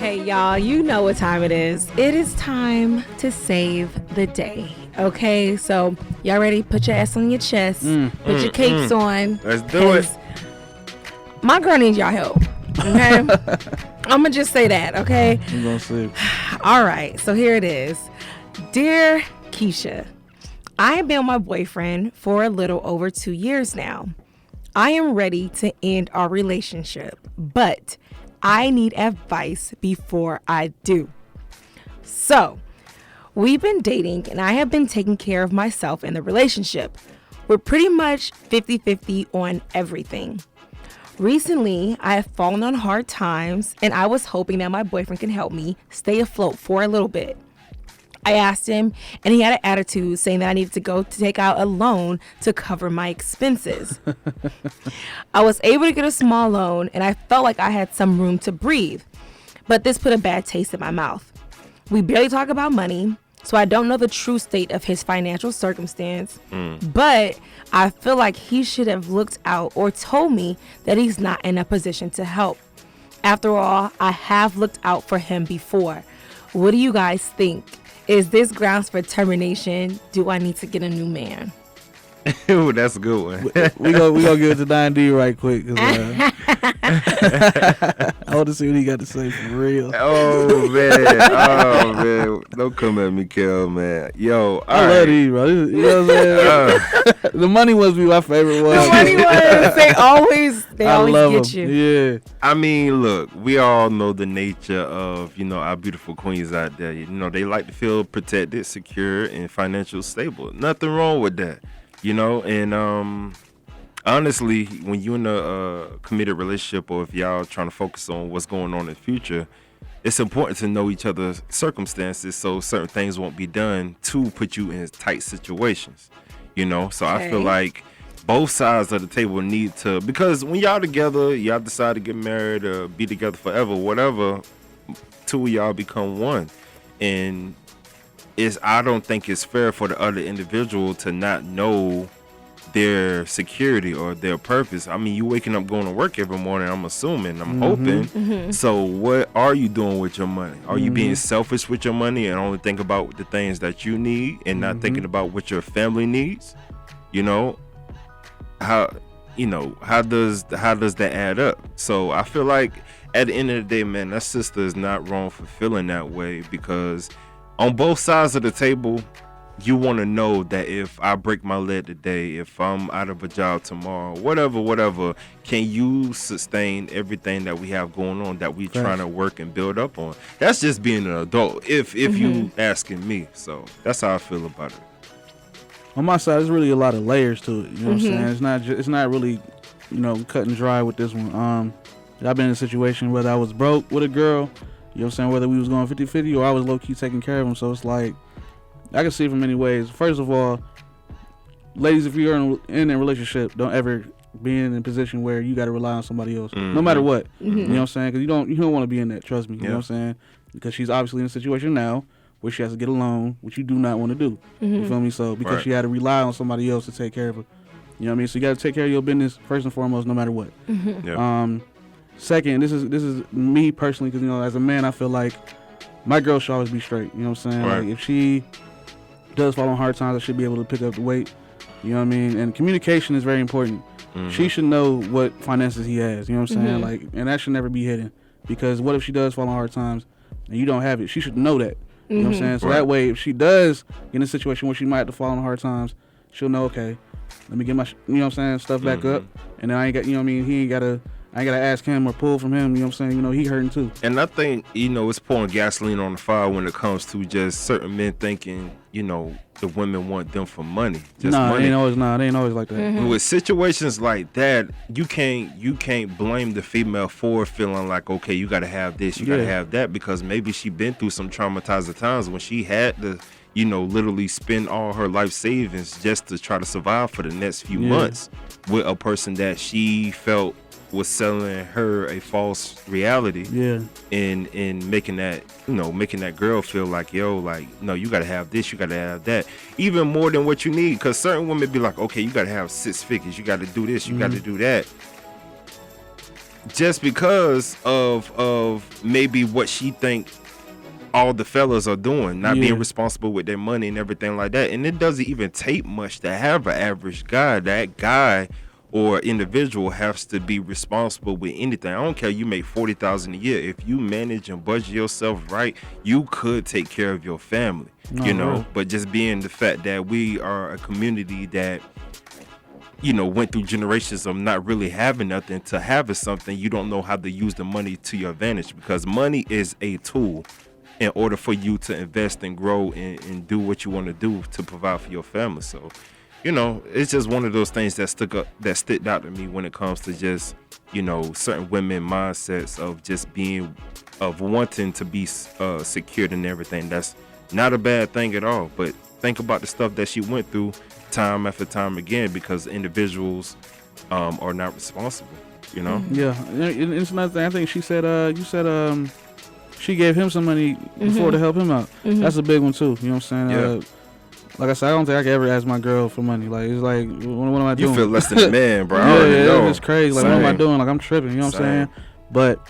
Okay, y'all, you know what time it is. It is time to save the day. Okay, so y'all ready? Put your ass on your chest. Put your capes on. Let's do it. My girl needs y'all help. Okay? I'm going to just say that, okay? We're going to see. All right, so here it is. Dear Keisha, I have been with my boyfriend for a little over 2 years now. I am ready to end our relationship, but I need advice before I do. So, we've been dating and I have been taking care of myself in the relationship. We're pretty much 50-50 on everything. Recently, I have fallen on hard times and I was hoping that my boyfriend can help me stay afloat for a little bit. I asked him and he had an attitude saying that I needed to go to take out a loan to cover my expenses. I was able to get a small loan and I felt like I had some room to breathe, but this put a bad taste in my mouth. We barely talk about money, so I don't know the true state of his financial circumstance, but I feel like he should have looked out or told me that he's not in a position to help. After all, I have looked out for him before. What do you guys think? Is this grounds for termination? Do I need to get a new man? Ooh, that's a good one. we gonna give it to 9D right quick. I want to see what he got to say for real. Oh man, don't come at me, Kell, man. Yo, I love these, bro. You know what I'm saying? The money ones be my favorite ones. The money ones, they always get you. Yeah. I mean, look, we all know the nature of, our beautiful queens out there. They like to feel protected, secure, and financially stable. Nothing wrong with that. And honestly, when you're in a committed relationship, or if y'all trying to focus on what's going on in the future, it's important to know each other's circumstances so certain things won't be done to put you in tight situations. So I feel like both sides of the table need to, because when y'all together, y'all decide to get married or be together forever, whatever, two of y'all become one. And I don't think it's fair for the other individual to not know their security or their purpose. I mean, you waking up going to work every morning, I'm assuming, I'm hoping. So what are you doing with your money? Are you being selfish with your money and only think about the things that you need and not thinking about what your family needs? How does that add up? So I feel like at the end of the day, man, that sister is not wrong for feeling that way, because on both sides of the table, you want to know that if I break my leg today, if I'm out of a job tomorrow, whatever, can you sustain everything that we have going on, that we trying to work and build up on? That's just being an adult, if you asking me. So that's how I feel about it. On my side, there's really a lot of layers to it. You know what I'm saying? It's not really, cut and dry with this one. I've been in a situation whether I was broke with a girl, you know what I'm saying, whether we was going 50-50 or I was low-key taking care of him. So it's like, I can see it from many ways. First of all, ladies, if you're in a relationship, don't ever be in a position where you got to rely on somebody else, no matter what. You know what I'm saying? Because you don't want to be in that. Trust me. You know what I'm saying? Because she's obviously in a situation now where she has to get a loan, which you do not want to do. You feel me? So because she had to rely on somebody else to take care of her. You know what I mean? So you got to take care of your business first and foremost, no matter what. Second, this is me personally, because as a man, I feel like my girl should always be straight. You know what I'm saying? Like if she does fall on hard times, I should be able to pick up the weight. You know what I mean? And communication is very important. She should know what finances he has. You know what I'm saying? Like, and that should never be hidden, because what if she does fall on hard times and you don't have it? She should know that. You know what I'm saying? So that way, if she does get in a situation where she might have to fall on hard times, she'll know, okay, let me get my, stuff back up, and then I ain't got, I ain't gotta ask him or pull from him. You know what I'm saying? He hurting too. And I think it's pouring gasoline on the fire when it comes to just certain men thinking, the women want them for money. Just money. It ain't always like that. With situations like that, you can't blame the female for feeling like, okay, you gotta have this, you gotta have that, because maybe she been through some traumatizing times when she had to, literally spend all her life savings just to try to survive for the next few months with a person that she felt was selling her a false reality, and making that girl feel like, no, you gotta have this, you gotta have that, even more than what you need, because certain women be like, okay, you gotta have 6 figures, you gotta do this, you gotta do that. just because of maybe what she think all the fellas are doing, not being responsible with their money and everything like that. And it doesn't even take much to have an average guy. That guy or individual has to be responsible with anything. I don't care, you make $40,000 a year. If you manage and budget yourself right, you could take care of your family, you know. But just being the fact that we are a community that, you know, went through generations of not really having nothing to having something, you don't know how to use the money to your advantage, because money is a tool in order for you to invest and grow and do what you want to do to provide for your family. So, you know, it's just one of those things that stood out to me when it comes to just, you know, certain women mindsets of just wanting to be secured and everything. That's not a bad thing at all. But think about the stuff that she went through time after time again, because individuals are not responsible, you know? Yeah, and it's another thing. I think she said, she gave him some money before to help him out. That's a big one too. You know what I'm saying? Yeah. Like I said, I don't think I could ever ask my girl for money. Like, it's like, what am I doing? You feel less than a man, bro. I already know. It's crazy. Like, what am I doing? Like, I'm tripping. You know what I'm saying? But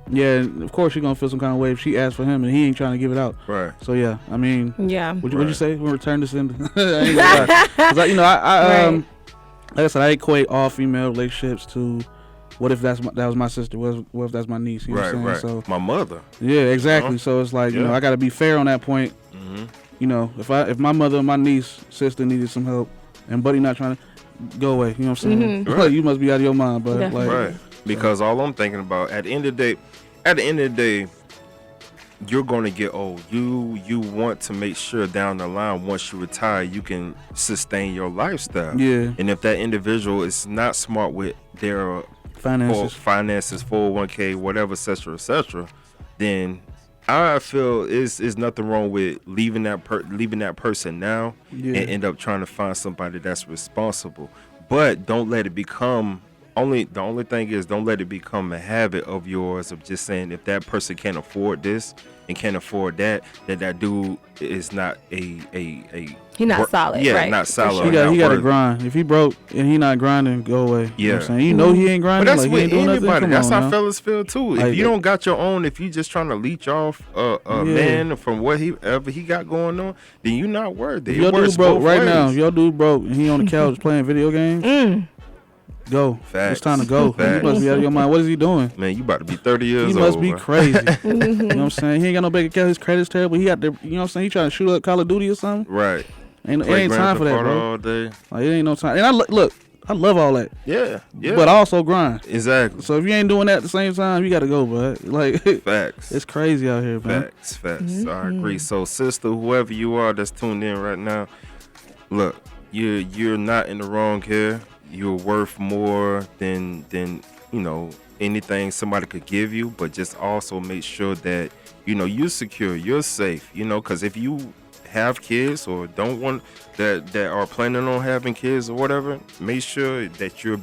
yeah, of course she's gonna feel some kind of way if she asks for him and he ain't trying to give it out. Right. So yeah, I mean, what'd you say? We'll return this in. I ain't gonna lie. 'Cause I Right. like I said, I equate all female relationships to, what if that was my sister? What if that's my niece? You know what I'm saying? Right. So My mother. yeah, exactly. So it's like, you know, I got to be fair on that point. You know, if my mother and my niece sister needed some help and Buddy not trying to go away, you know what I'm saying? Like, you must be out of your mind, but Definitely. like, Right. Because all I'm thinking about at the end of the day, you're gonna get old. You want to make sure down the line, once you retire, you can sustain your lifestyle. Yeah. And if that individual is not smart with their finances, 401k, whatever, etc., then I feel is nothing wrong with leaving that person now and end up trying to find somebody that's responsible. But don't let it become the only thing is, don't let it become a habit of yours of just saying, if that person can't afford this and can't afford that dude is not he not solid. Yeah, right? not solid. Sure. He got to grind. If he broke and he not grinding, go away. You know what I'm saying? You know he ain't grinding. But that's like, with he ain't doing anybody. nothing. That's Come on, how now. fellas feel too. Like, if you don't got your own, if you just trying to leech off a man from whatever he got going on, then you not worthy. If your dude broke right now, if your dude broke and he on the couch playing video games, go. Facts. It's time to go. Facts. You must be out of your mind. What is he doing? Man, you about to be 30 years old. He must be bro. crazy. You know what I'm saying? He ain't got no bank account. His credit's terrible. He got the, you know what I'm saying? He trying to shoot up Call of Duty or something. Right. It ain't time for that, bro. All day. Like, it ain't no time. And I love all that. Yeah. But I also grind. Exactly. So if you ain't doing that at the same time, you got to go, bud. Like, Facts. it's crazy out here, man. Facts. I agree. So, sister, whoever you are that's tuned in right now, look, you're not in the wrong here. You're worth more than you know, anything somebody could give you. But just also make sure that, you know, you're secure, you're safe. You know, because if you have kids or don't want that are planning on having kids or whatever, make sure that you're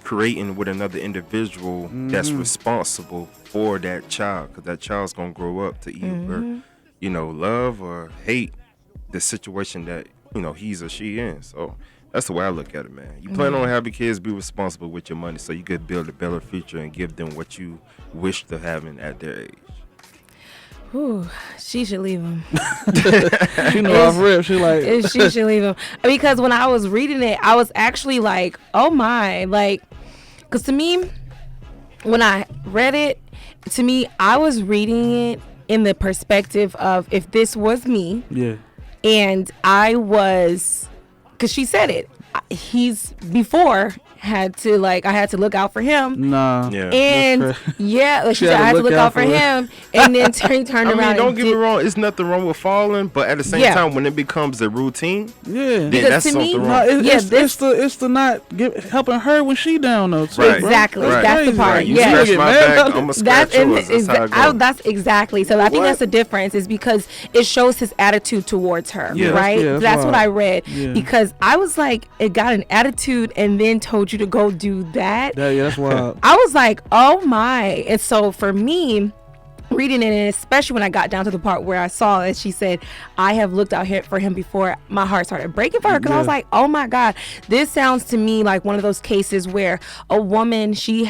creating with another individual that's responsible for that child, because that child's gonna grow up to either you know, love or hate the situation that, you know, he's or she in. So that's the way I look at it, man. You plan on having kids, be responsible with your money so you could build a better future and give them what you wish to having at their age. Ooh, she should leave him. She know off rip. She like, She should leave him. Because when I was reading it, I was actually like, oh my. Like, because to me, when I read it, to me, I was reading it in the perspective of, if this was me, and I was, because she said it, he's before had to, like, I had to look out for him. nah. Yeah. And like she said, I had to look out for him, and then turned I around. mean, don't get me wrong, it's nothing wrong with falling, but at the same time, when it becomes a routine, then that's to me, something wrong. It's the not helping her when she down though. Too, Right. Exactly. Right. That's the part. Right. You Yeah. scratch my back, I'm gonna scratch yours. That's how it goes. That's exactly. So I think that's the difference, is because it shows his attitude towards her, Yeah. right? Yeah, That's what wild. I read. Yeah. Because I was like, it got an attitude and then told you to go do that. Yeah, that's wild. I was like, oh my. And so for me, reading it, and especially when I got down to the part where I saw that she said, I have looked out here for him before, my heart started breaking for her, because I was like, oh my God, this sounds to me like one of those cases where a woman, she's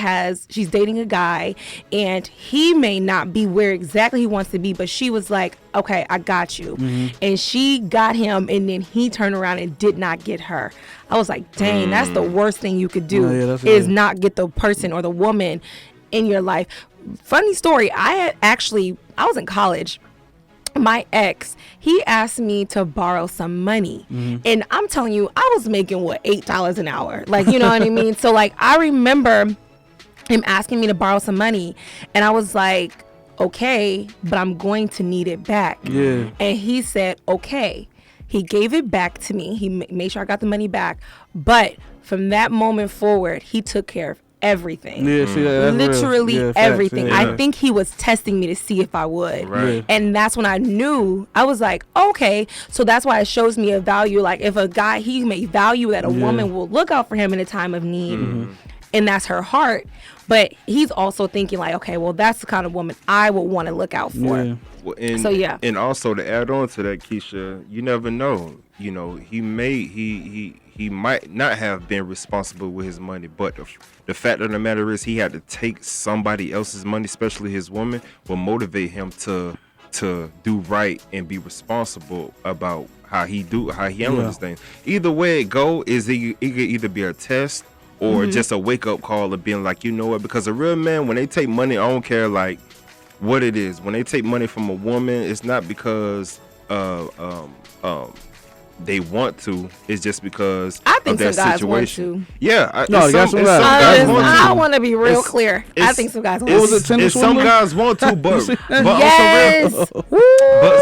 dating a guy, and he may not be where exactly he wants to be, but she was like, okay, I got you. And she got him, and then he turned around and did not get her. I was like, dang, that's the worst thing you could do, is not get the person or the woman in your life. Funny story, I was in college. My ex, he asked me to borrow some money. And I'm telling you, I was making $8 an hour. Like, you know what I mean? So like, I remember him asking me to borrow some money, and I was like, okay, but I'm going to need it back. And he said, okay. He gave it back to me. He made sure I got the money back. But from that moment forward, he took care of everything. Literally everything. I think he was testing me to see if I would. And that's when I knew. I was like, okay. So that's why it shows me a value. Like, if a guy, he may value that a woman will look out for him in a time of need. And that's her heart. But he's also thinking like, okay, well, that's the kind of woman I would want to look out for. Well, and also to add on to that, Keisha, you never know. You know, he might not have been responsible with his money, but the fact of the matter is, he had to take somebody else's money, especially his woman, will motivate him to do right and be responsible about how he handles this thing. Either way it go, it could either be a test or just a wake up call of being like, you know what? Because a real man, when they take money, I don't care like what it is. When they take money from a woman, it's not because they want to. It's just because I think of their some guys situation. want to. Yeah, I want to be real clear. I think some guys want to. Some guys want to, but yes.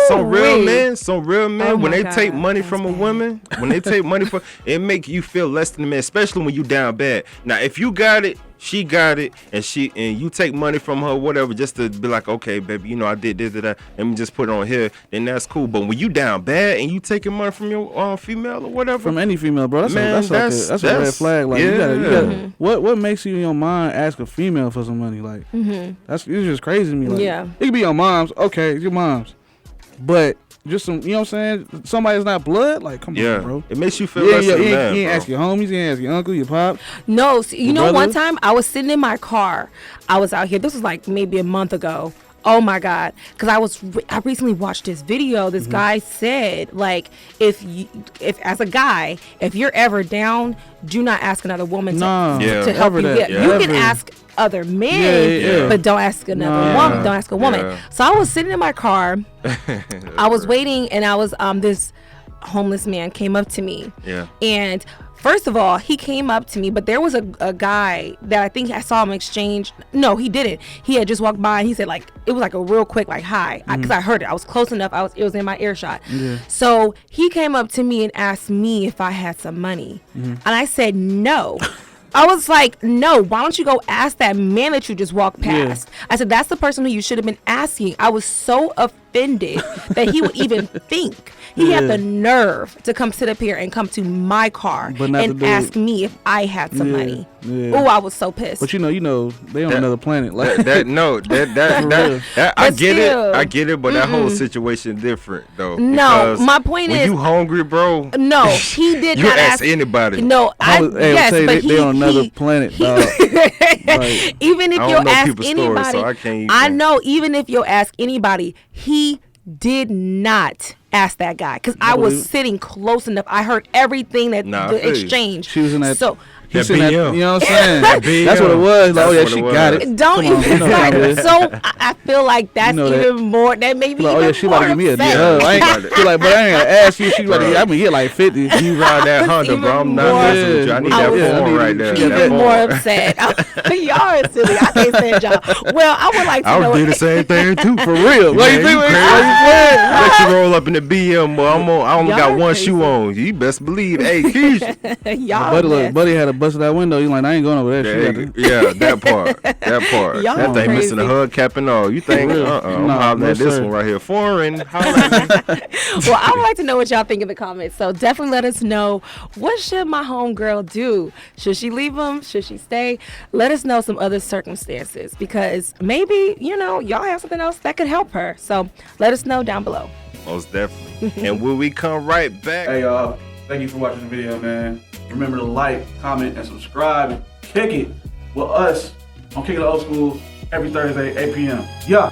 some real men, when they take money from a woman, when they take money from, it make you feel less than a man, especially when you down bad. Now, if you got it, she got it, and you take money from her, whatever, just to be like, okay, baby, you know, I did this, that, let me just put it on here, then that's cool. But when you down bad and you taking money from your female or whatever, from any female, bro, that's a red flag. Like, you gotta what makes you in your mind ask a female for some money? Like, it's just crazy to me. Like, it could be your mom's, okay, it's your mom's, but just some, you know what I'm saying? Somebdy's not blood. Like, come on, bro. It makes you feel less than man, you ain't ask your homies, you ain't ask your uncle, your pop. No, you know, one time I was sitting in my car. I was out here. This was like maybe a month ago. Oh my God. Because I recently watched this video. This guy said, like, if as a guy, if you're ever down, do not ask another woman to help you get. You can ask other men, but don't ask another woman. Don't ask a woman. So I was sitting in my car. I was waiting, and I was this homeless man came up to me. And first of all, he came up to me, but there was a guy that I think I saw him exchange. No, he didn't. He had just walked by, and he said, like, it was like a real quick, like, hi, because I heard it. I was close enough. It was in my earshot. So he came up to me and asked me if I had some money, and I said no. I was like, no, why don't you go ask that man that you just walked past? I said, that's the person who you should have been asking. I was so offended that he would even think. He had the nerve to come sit up here and come to my car and ask me if I had some money. Oh, I was so pissed. But you know, they on another planet. Like that I get it, but that whole situation different though. No, my point is, when you hungry, bro. No, he did not ask anybody. No, but they on another planet, dog. Like, even if you ask anybody, I know. Even if you ask anybody, he did not ask that guy, because I was sitting close enough. I heard everything that the exchange. She was in that. So. That, you know what I'm saying? That's what it was. Like, oh yeah, she got it. Don't even start. So I feel like that's even more. That made me like, even oh yeah, she about to give me a upset. I ain't she like, but I ain't gonna ask you. She about to, I'm gonna get like 50. You ride that Honda, bro. I'm not messing with you. I need that phone right there. Even more upset. Y'all are silly. I can't stand y'all. Well, I would like to know. I would do the same thing too, for real. What you think? Let you roll up in the BM, boy. I only got one shoe on. You best believe. Hey, Keish. Y'all. Buddy had a busted that window. You like, I ain't going over there. Yeah, that part. Y'all That thing crazy. missing the hub cap and all. You think, I'm Nah, hollering no, at this sir. one right here. Foreign. Holla at me. Well, I would like to know what y'all think in the comments. So definitely let us know, what should my homegirl do? Should she leave him? Should she stay? Let us know some other circumstances, because maybe, y'all have something else that could help her. So let us know down below. Most definitely. And when we come right back. Hey, y'all. Thank you for watching the video, man. Remember to like, comment, and subscribe. And kick it with us on Kick It Old School every Thursday, 8 p.m. Yeah.